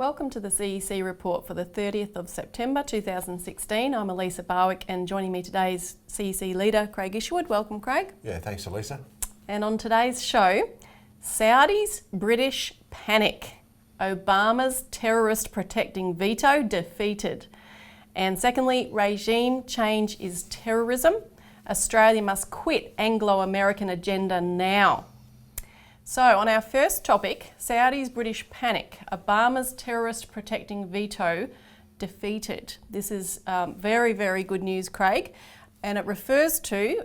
Welcome to the CEC Report for the 30th of September 2016. I'm Elisa Barwick, and joining me today is CEC leader Craig Isherwood. Welcome, Craig. Yeah, thanks, Elisa. And on today's show, Saudis, British panic. Obama's terrorist protecting veto defeated. And secondly, regime change is terrorism. Australia must quit Anglo-American agenda now. So on our first topic, Saudis, British panic. Obama's terrorist protecting veto defeated. This is very, very good news, Craig. And it refers to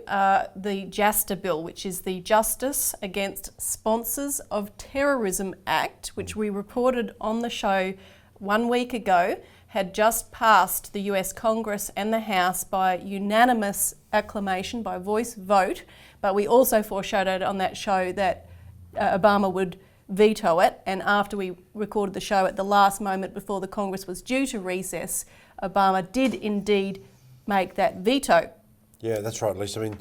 the JASTA bill, which is the Justice Against Sponsors of Terrorism Act, which we reported on the show 1 week ago, had just passed the US Congress and the House by unanimous acclamation, by voice vote. But we also foreshadowed on that show that Obama would veto it, and after we recorded the show at the last moment before the Congress was due to recess, Obama did indeed make that veto. Yeah, that's right, Lisa. I mean,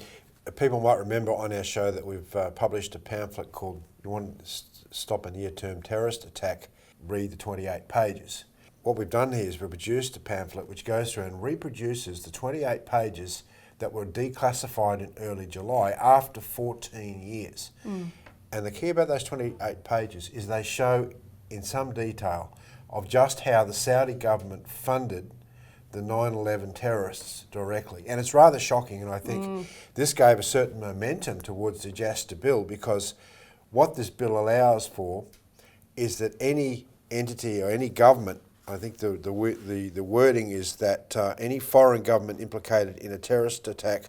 people might remember on our show that we've published a pamphlet called "You Want to Stop a Near-Term Terrorist Attack? Read the 28 pages." What we've done here is we've produced a pamphlet which goes through and reproduces the 28 pages that were declassified in early July after 14 years. And the key about those 28 pages is they show in some detail of just how the Saudi government funded the 9/11 terrorists directly. And it's rather shocking, and I think this gave a certain momentum towards the JASTA bill, because what this bill allows for is that any entity or any government, I think the wording is that any foreign government implicated in a terrorist attack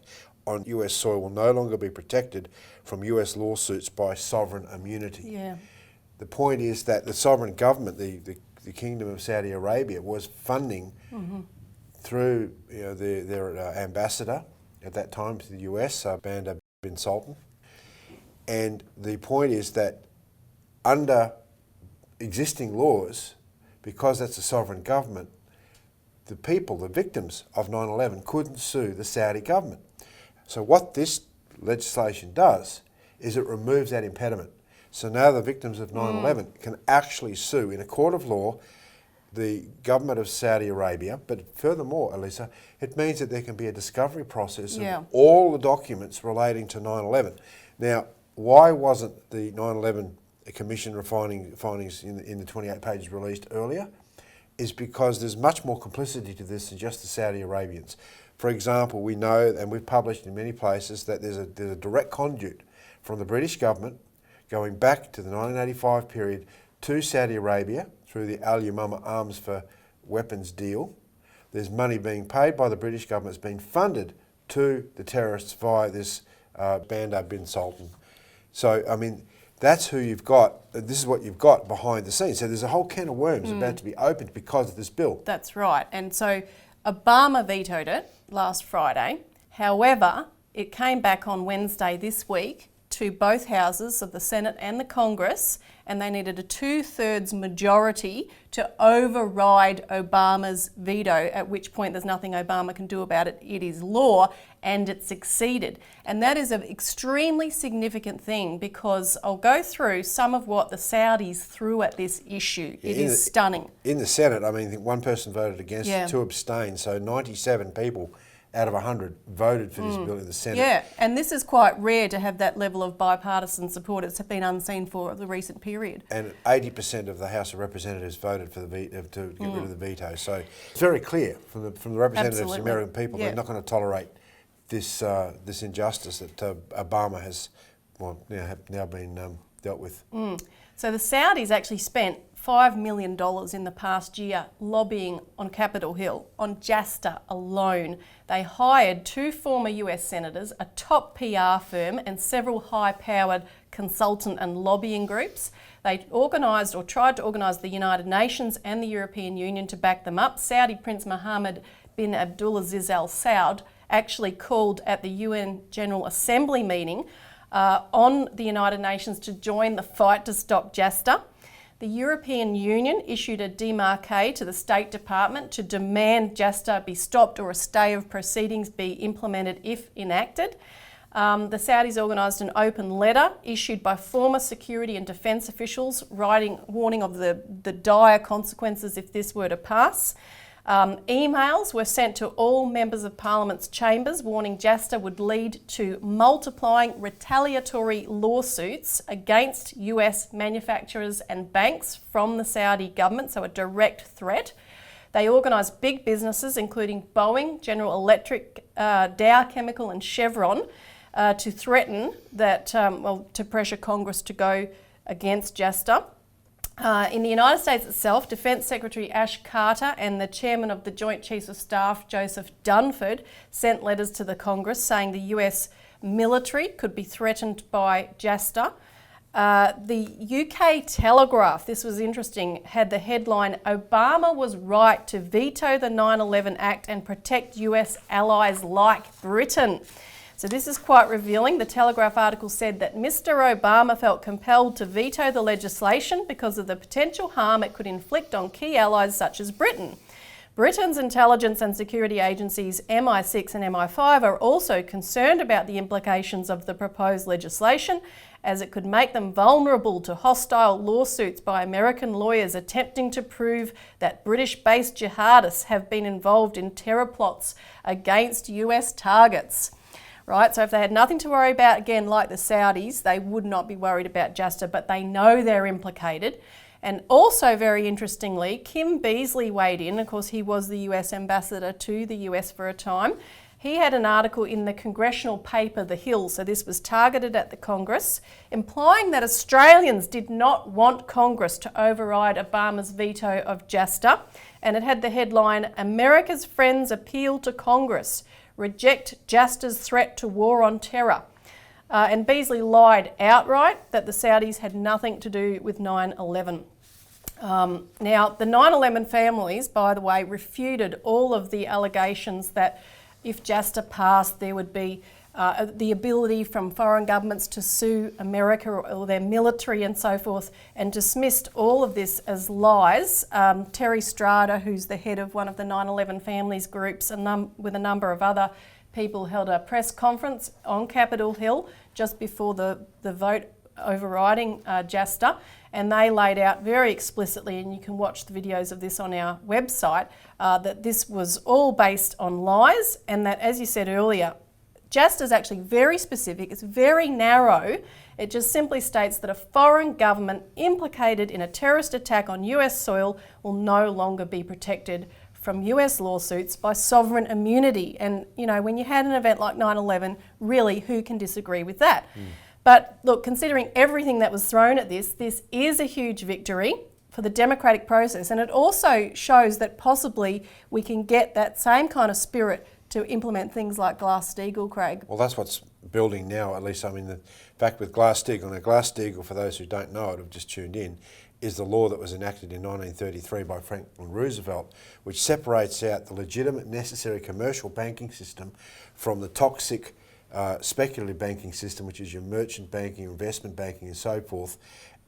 on US soil will no longer be protected from US lawsuits by sovereign immunity. Yeah. The point is that the sovereign government, the Kingdom of Saudi Arabia, was funding through their ambassador at that time to the US, Bandar bin Sultan. And the point is that under existing laws, because that's a sovereign government, the people, the victims of 9/11, couldn't sue the Saudi government. So what this legislation does is it removes that impediment. So now the victims of 9/11 can actually sue in a court of law the government of Saudi Arabia. But furthermore, Elisa, it means that there can be a discovery process of all the documents relating to 9/11. Now, why wasn't the 9/11 Commission findings in the 28 pages released earlier? Is because there's much more complicity to this than just the Saudi Arabians. For example, we know, and we've published in many places, that there's a direct conduit from the British government going back to the 1985 period to Saudi Arabia through the Al Yamama Arms for Weapons deal. There's money being paid by the British government that's been funded to the terrorists via this Bandar bin Sultan. So, I mean, that's who you've got. This is what you've got behind the scenes. So there's a whole can of worms about to be opened because of this bill. That's right. And so Obama vetoed it last Friday. However, it came back on Wednesday this week to both houses of the Senate and the Congress, and they needed a 2/3 majority to override Obama's veto, at which point there's nothing Obama can do about it. It is law, and it succeeded. And that is an extremely significant thing, because I'll go through some of what the Saudis threw at this issue. It is stunning. In the Senate, I mean, I think one person voted against, 2 abstained, so 97 people out of 100 voted for this bill in the Senate. Yeah, and this is quite rare to have that level of bipartisan support. It's been unseen for the recent period. And 80% of the House of Representatives voted for the to get rid of the veto. So it's very clear from the representatives of the American people, they're not going to tolerate this this injustice that Obama has now been dealt with. So the Saudis actually spent $5 million in the past year lobbying on Capitol Hill, on JASTA alone. They hired 2 former US senators, a top PR firm, and several high-powered consultant and lobbying groups. They organised, or tried to organise, the United Nations and the European Union to back them up. Saudi Prince Mohammed bin Abdulaziz Al Saud actually called at the UN General Assembly meeting on the United Nations to join the fight to stop JASTA. The European Union issued a démarqué to the State Department to demand JASTA be stopped or a stay of proceedings be implemented if enacted. The Saudis organised an open letter issued by former security and defence officials warning of the dire consequences if this were to pass. Emails were sent to all members of Parliament's chambers warning JASTA would lead to multiplying retaliatory lawsuits against US manufacturers and banks from the Saudi government, so a direct threat. They organised big businesses including Boeing, General Electric, Dow Chemical and Chevron to threaten that, to pressure Congress to go against JASTA. In the United States itself, Defence Secretary Ash Carter and the Chairman of the Joint Chiefs of Staff, Joseph Dunford, sent letters to the Congress saying the US military could be threatened by JASTA. The UK Telegraph, this was interesting, had the headline, "Obama was right to veto the 9/11 Act and protect US allies like Britain." So this is quite revealing. The Telegraph article said that Mr. Obama felt compelled to veto the legislation because of the potential harm it could inflict on key allies such as Britain. Britain's intelligence and security agencies MI6 and MI5 are also concerned about the implications of the proposed legislation, as it could make them vulnerable to hostile lawsuits by American lawyers attempting to prove that British-based jihadists have been involved in terror plots against US targets. Right, so if they had nothing to worry about, again, like the Saudis, they would not be worried about JASTA, but they know they're implicated. And also, very interestingly, Kim Beazley weighed in. Of course, he was the US ambassador to the US for a time. He had an article in the congressional paper, The Hill, so this was targeted at the Congress, implying that Australians did not want Congress to override Obama's veto of JASTA. And it had the headline, "America's Friends Appeal to Congress. Reject JASTA's threat to war on terror." And Beazley lied outright that the Saudis had nothing to do with 9/11. Now, the 9/11 families, by the way, refuted all of the allegations that if JASTA passed, there would be the ability from foreign governments to sue America or their military and so forth, and dismissed all of this as lies. Terry Strada, who's the head of one of the 9/11 families groups, with a number of other people, held a press conference on Capitol Hill just before the vote overriding JASTA, and they laid out very explicitly, and you can watch the videos of this on our website, that this was all based on lies, and that, as you said earlier, JASTA is actually very specific, it's very narrow. It just simply states that a foreign government implicated in a terrorist attack on US soil will no longer be protected from US lawsuits by sovereign immunity. And, you know, when you had an event like 9/11, really, who can disagree with that? But look, considering everything that was thrown at this is a huge victory for the democratic process. And it also shows that possibly we can get that same kind of spirit to implement things like Glass-Steagall, Craig. Well, that's what's building now, at least. I mean, the fact with Glass-Steagall, now Glass-Steagall, for those who don't know it, have just tuned in, is the law that was enacted in 1933 by Franklin Roosevelt, which separates out the legitimate, necessary commercial banking system from the toxic speculative banking system, which is your merchant banking, investment banking and so forth.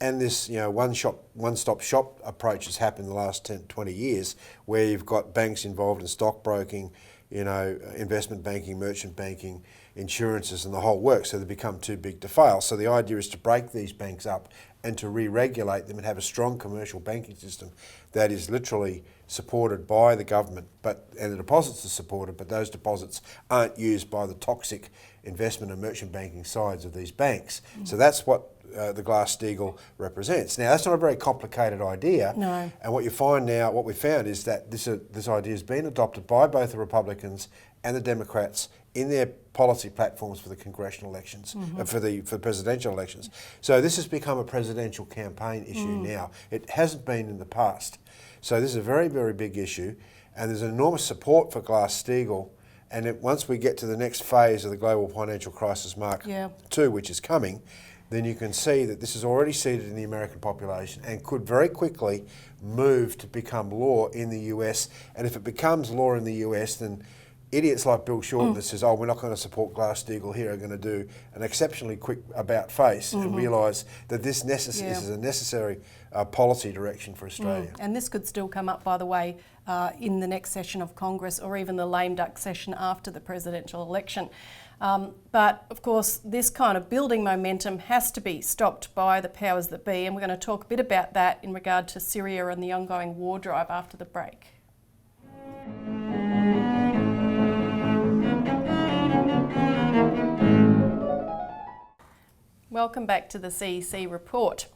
And this, one-stop shop approach has happened in the last 10, 20 years, where you've got banks involved in stockbroking, investment banking, merchant banking, insurances and the whole works, so they become too big to fail. So the idea is to break these banks up and to re-regulate them and have a strong commercial banking system that is literally supported by the government, and the deposits are supported, but those deposits aren't used by the toxic investment and merchant banking sides of these banks. So that's what the Glass-Steagall represents. Now, that's not a very complicated idea. No. And what you find now, what we found is that this idea has been adopted by both the Republicans and the Democrats in their policy platforms for the congressional elections, for the presidential elections. So this has become a presidential campaign issue now. It hasn't been in the past. So this is a very, very big issue, and there's enormous support for Glass-Steagall. And once we get to the next phase of the global financial crisis Mark II, which is coming, then you can see that this is already seated in the American population and could very quickly move to become law in the US. And if it becomes law in the US, then idiots like Bill Shorten that says, oh, we're not going to support Glass-Steagall here, are going to do an exceptionally quick about-face and realise that this is a necessary policy direction for Australia. And this could still come up, by the way, in the next session of Congress, or even the lame duck session after the presidential election. But of course, this kind of building momentum has to be stopped by the powers that be, and we're going to talk a bit about that in regard to Syria and the ongoing war drive after the break. Welcome back to the CEC Report.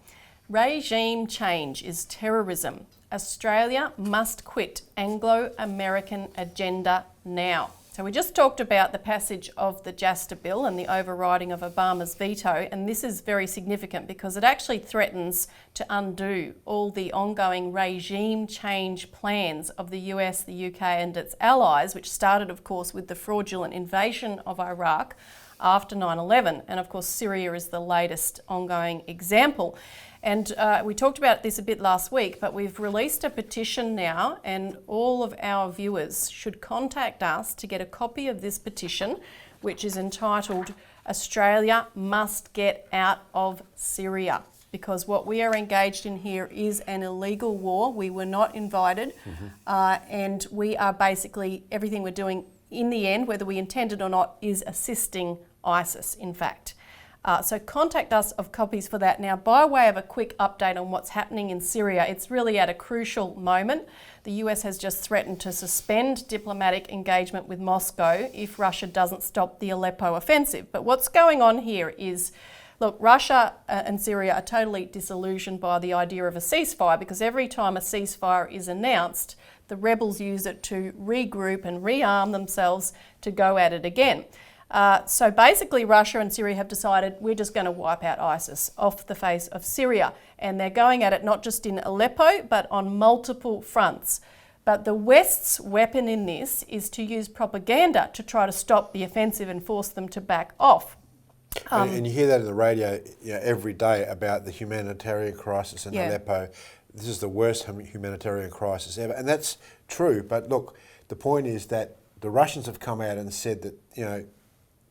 Regime change is terrorism. Australia must quit Anglo-American agenda now. So we just talked about the passage of the JASTA bill and the overriding of Obama's veto, and this is very significant because it actually threatens to undo all the ongoing regime change plans of the US, the UK and its allies, which started, of course, with the fraudulent invasion of Iraq after 9/11. And of course, Syria is the latest ongoing example. And we talked about this a bit last week, but we've released a petition now, and all of our viewers should contact us to get a copy of this petition, which is entitled Australia Must Get Out of Syria. Because what we are engaged in here is an illegal war. We were not invited, and we are basically, everything we're doing in the end, whether we intend it or not, is assisting ISIS, in fact. So contact us of copies for that. Now, by way of a quick update on what's happening in Syria, it's really at a crucial moment. The US has just threatened to suspend diplomatic engagement with Moscow if Russia doesn't stop the Aleppo offensive. But what's going on here is, look, Russia and Syria are totally disillusioned by the idea of a ceasefire, because every time a ceasefire is announced, the rebels use it to regroup and rearm themselves to go at it again. So basically Russia and Syria have decided we're just going to wipe out ISIS off the face of Syria, and they're going at it not just in Aleppo but on multiple fronts. But the West's weapon in this is to use propaganda to try to stop the offensive and force them to back off. And you hear that in the radio every day about the humanitarian crisis in Aleppo. This is the worst humanitarian crisis ever, and that's true. But look, the point is that the Russians have come out and said that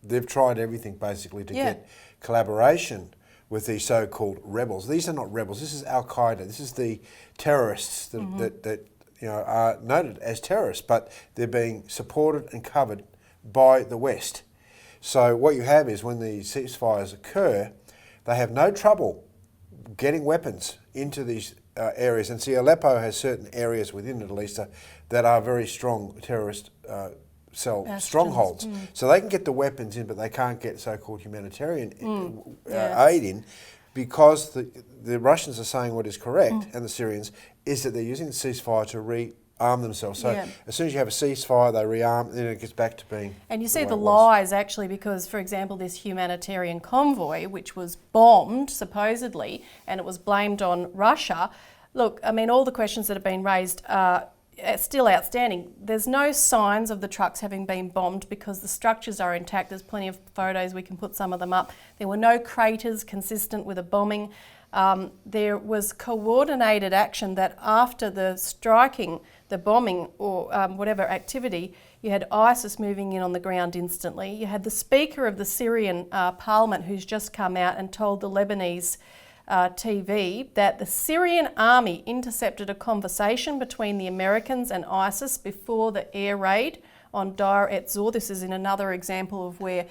they've tried everything basically to get collaboration with these so-called rebels. These are not rebels. This is Al-Qaeda. This is the terrorists that are noted as terrorists, but they're being supported and covered by the West. So what you have is when these ceasefires occur, they have no trouble getting weapons into these areas. And see, Aleppo has certain areas within it, Elisa, that are very strong terrorist strongholds. So they can get the weapons in, but they can't get so-called humanitarian aid in, because the Russians are saying what is correct, and the Syrians, is that they're using the ceasefire to rearm themselves. So as soon as you have a ceasefire, they rearm, and then it gets back to being. And you see the lies actually, because, for example, this humanitarian convoy, which was bombed supposedly, and it was blamed on Russia. Look, I mean, all the questions that have been raised are still outstanding. There's no signs of the trucks having been bombed because the structures are intact. There's plenty of photos, we can put some of them up. There were no craters consistent with a bombing. There was coordinated action that after the striking, the bombing or whatever activity, you had ISIS moving in on the ground instantly. You had the Speaker of the Syrian Parliament who's just come out and told the Lebanese TV that the Syrian army intercepted a conversation between the Americans and ISIS before the air raid on Deir ez-Zor. This is in another example of where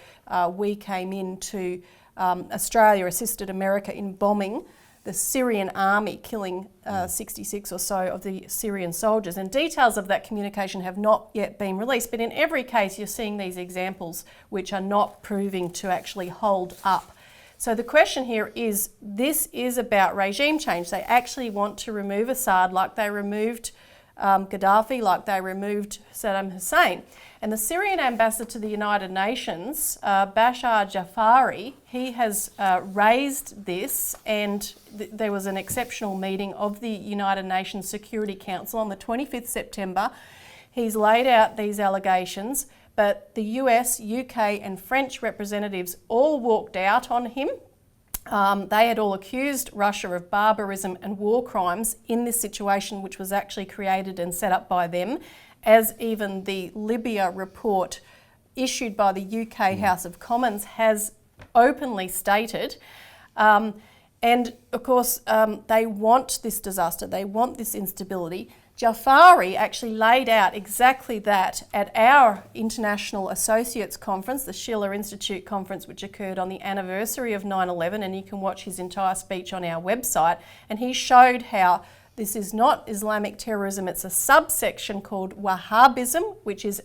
we came in to Australia assisted America in bombing the Syrian army, killing 66 or so of the Syrian soldiers. And details of that communication have not yet been released, but in every case you're seeing these examples which are not proving to actually hold up. So the question here is, this is about regime change. They actually want to remove Assad like they removed Gaddafi, like they removed Saddam Hussein. And the Syrian ambassador to the United Nations, Bashar Jafari, he has raised this, and there was an exceptional meeting of the United Nations Security Council on the 25th September. He's laid out these allegations, but the US, UK and French representatives all walked out on him. They had all accused Russia of barbarism and war crimes in this situation, which was actually created and set up by them. as even the Libya report issued by the UK House of Commons has openly stated. And of course, they want this disaster, they want this instability. Jafari actually laid out exactly that at our International Associates Conference, the Schiller Institute Conference, which occurred on the anniversary of 9/11, and you can watch his entire speech on our website. And he showed how this is not Islamic terrorism, it's a subsection called Wahhabism, which is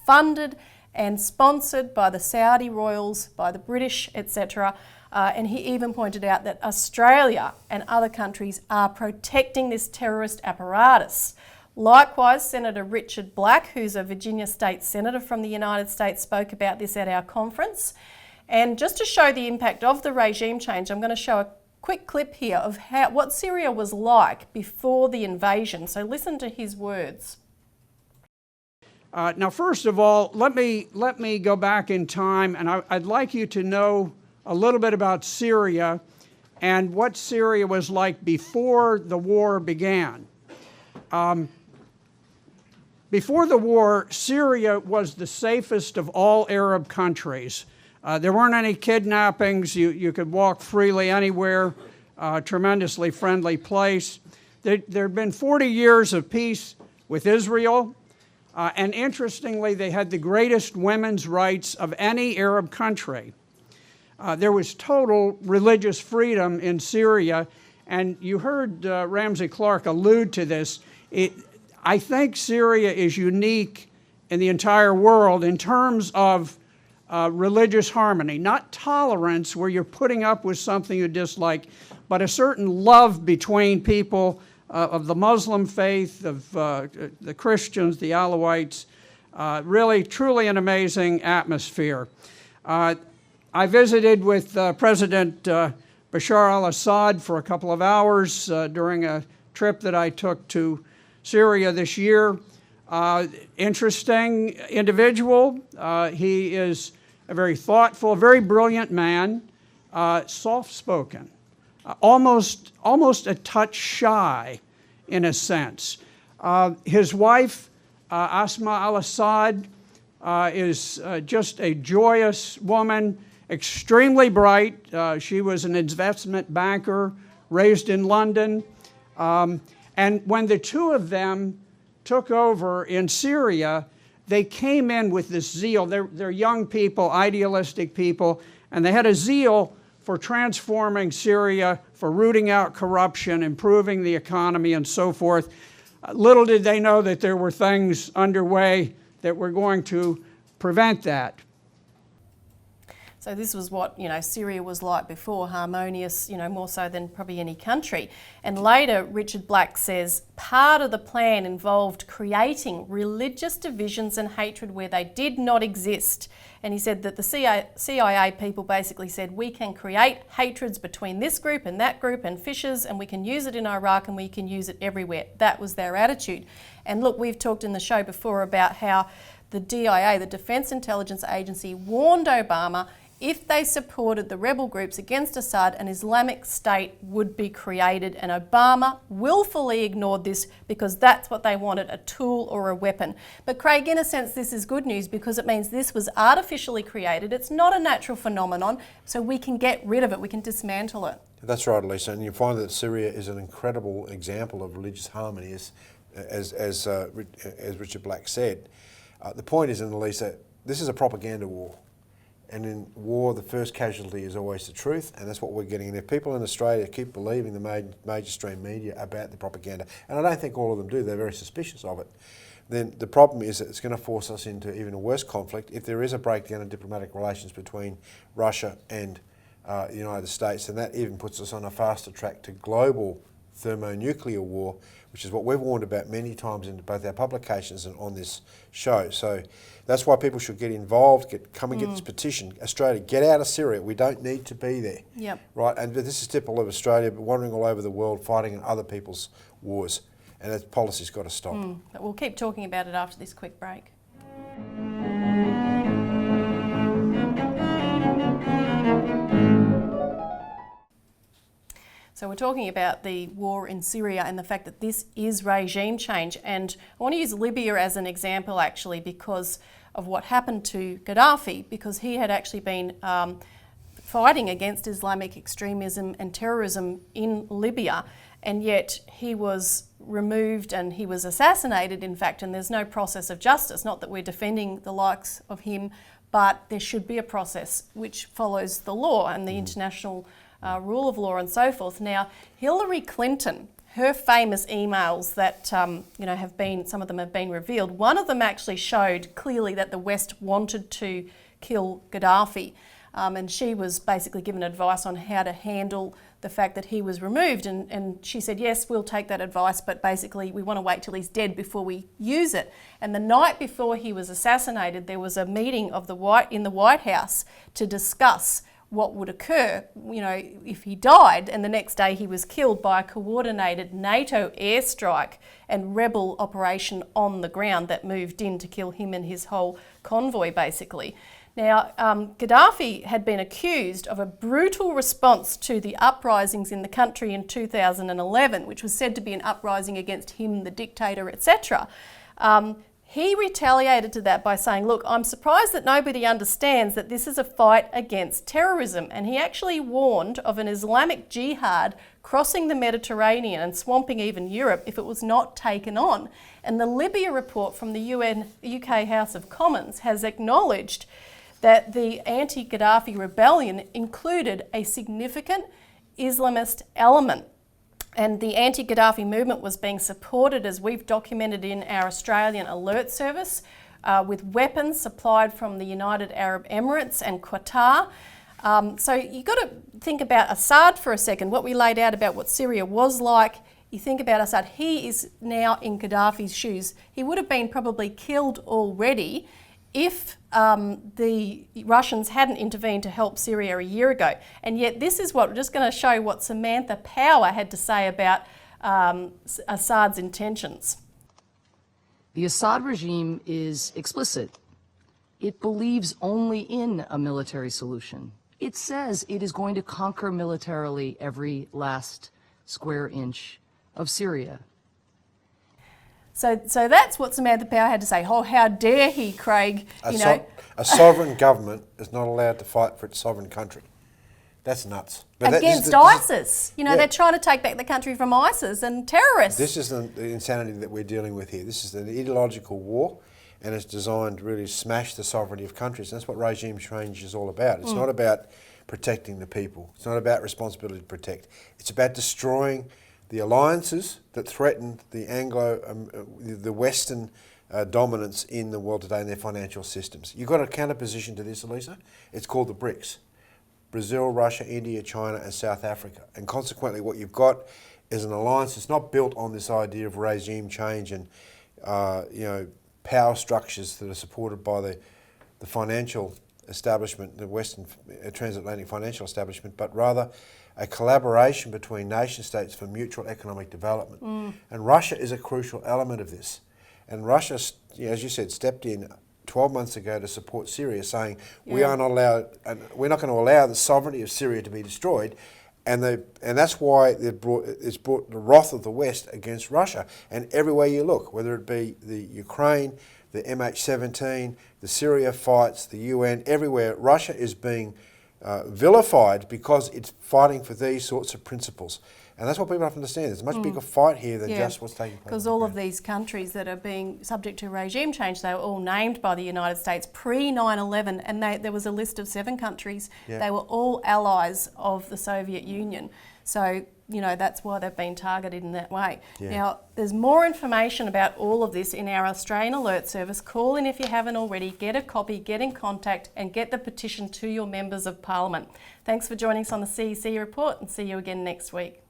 funded and sponsored by the Saudi royals, by the British, etc. And he even pointed out that Australia and other countries are protecting this terrorist apparatus. Likewise, Senator Richard Black, who's a Virginia State Senator from the United States, spoke about this at our conference. And just to show the impact of the regime change, I'm going to show a quick clip here of what Syria was like before the invasion. So listen to his words. Now, first of all, let me go back in time, and I'd like you to know a little bit about Syria and what Syria was like before the war began. Before the war, Syria was the safest of all Arab countries. There weren't any kidnappings. You could walk freely anywhere. Tremendously friendly place. There had been 40 years of peace with Israel. And interestingly, they had the greatest women's rights of any Arab country. There was total religious freedom in Syria, and you heard Ramsey Clark allude to this. I think Syria is unique in the entire world in terms of religious harmony, not tolerance where you're putting up with something you dislike, but a certain love between people of the Muslim faith, of the Christians, the Alawites. Really, truly an amazing atmosphere. I visited with President Bashar al-Assad for a couple of hours during a trip that I took to Syria this year. Interesting individual. He is a very thoughtful, very brilliant man, soft-spoken, almost a touch shy in a sense. His wife, Asma al-Assad, is just a joyous woman, extremely bright. She was an investment banker, raised in London. And when the two of them took over in Syria, they came in with this zeal. They're young people, idealistic people, and they had a zeal for transforming Syria, for rooting out corruption, improving the economy, and so forth. Little did they know that there were things underway that were going to prevent that. So this was what, Syria was like before, harmonious, more so than probably any country. And later, Richard Black says, part of the plan involved creating religious divisions and hatred where they did not exist. And he said that the CIA people basically said, we can create hatreds between this group and that group and fissures, and we can use it in Iraq and we can use it everywhere. That was their attitude. And look, we've talked in the show before about how the DIA, the Defense Intelligence Agency, warned Obama if they supported the rebel groups against Assad, an Islamic State would be created, and Obama willfully ignored this because that's what they wanted, a tool or a weapon. But Craig, in a sense, this is good news because it means this was artificially created. It's not a natural phenomenon, so we can get rid of it, we can dismantle it. That's right, Elisa, and you find that Syria is an incredible example of religious harmony, as Richard Black said. The point is, Elisa, this is a propaganda war. And in war, the first casualty is always the truth, and that's what we're getting. And if people in Australia keep believing the major stream media about the propaganda, and I don't think all of them do, they're very suspicious of it, then the problem is that it's going to force us into even a worse conflict if there is a breakdown in diplomatic relations between Russia and the United States, and that even puts us on a faster track to global thermonuclear war, which is what we've warned about many times in both our publications and on this show. So that's why people should get involved, come and get this petition. Australia, get out of Syria. We don't need to be there. Yep. Right, and this is typical of Australia, but wandering all over the world, fighting in other people's wars. And that policy's got to stop. But we'll keep talking about it after this quick break. So we're talking about the war in Syria and the fact that this is regime change. And I want to use Libya as an example, actually, because of what happened to Gaddafi, because he had actually been fighting against Islamic extremism and terrorism in Libya, and yet he was removed and he was assassinated, in fact, and there's no process of justice. Not that we're defending the likes of him, but there should be a process which follows the law and the international rule of law and so forth. Now, Hillary Clinton, her famous emails that have been, some of them have been revealed. One of them actually showed clearly that the West wanted to kill Gaddafi, and she was basically given advice on how to handle the fact that he was removed, and she said, yes, we'll take that advice, but basically we want to wait till he's dead before we use it. And the night before he was assassinated, there was a meeting of in the White House to discuss what would occur, if he died, and the next day he was killed by a coordinated NATO airstrike and rebel operation on the ground that moved in to kill him and his whole convoy, basically. Now, Gaddafi had been accused of a brutal response to the uprisings in the country in 2011, which was said to be an uprising against him, the dictator, etc. He retaliated to that by saying, look, I'm surprised that nobody understands that this is a fight against terrorism. And he actually warned of an Islamic jihad crossing the Mediterranean and swamping even Europe if it was not taken on. And the Libya report from the UK House of Commons has acknowledged that the anti-Gaddafi rebellion included a significant Islamist element. And the anti-Gaddafi movement was being supported, as we've documented in our Australian alert service, with weapons supplied from the United Arab Emirates and Qatar. So you've got to think about Assad for a second, what we laid out about what Syria was like. You think about Assad, he is now in Gaddafi's shoes. He would have been probably killed already if the Russians hadn't intervened to help Syria a year ago. And yet this is what, we're just going to show what Samantha Power had to say about Assad's intentions. The Assad regime is explicit. It believes only in a military solution. It says it is going to conquer militarily every last square inch of Syria. So that's what Samantha Power had to say. Oh, how dare he, Craig? A sovereign government is not allowed to fight for its sovereign country. That's nuts. But against ISIS. They're trying to take back the country from ISIS and terrorists. This is the insanity that we're dealing with here. This is an ideological war, and it's designed to really smash the sovereignty of countries. And that's what regime change is all about. It's not about protecting the people. It's not about responsibility to protect. It's about destroying the alliances that threaten the the Western dominance in the world today in their financial systems. You've got a counterposition to this, Elisa. It's called the BRICS. Brazil, Russia, India, China and South Africa. And consequently what you've got is an alliance that's not built on this idea of regime change and power structures that are supported by the financial establishment, the Western transatlantic financial establishment, but rather a collaboration between nation states for mutual economic development. And Russia is a crucial element of this. And Russia, as you said, stepped in 12 months ago to support Syria, saying we are not allowed, and we're not going to allow the sovereignty of Syria to be destroyed. And that's why it's brought the wrath of the West against Russia. And everywhere you look, whether it be the Ukraine, the MH17, the Syria fights, the UN, everywhere, Russia is being vilified because it's fighting for these sorts of principles. And that's what people have to understand. There's a much bigger fight here than just what's taking place. Because all of these countries that are being subject to regime change, they were all named by the United States pre-9/11, and there was a list of 7 countries. Yeah. They were all allies of the Soviet Union. So, that's why they've been targeted in that way. Yeah. Now, there's more information about all of this in our Australian Alert Service. Call in if you haven't already, get a copy, get in contact and get the petition to your members of Parliament. Thanks for joining us on the CEC Report, and see you again next week.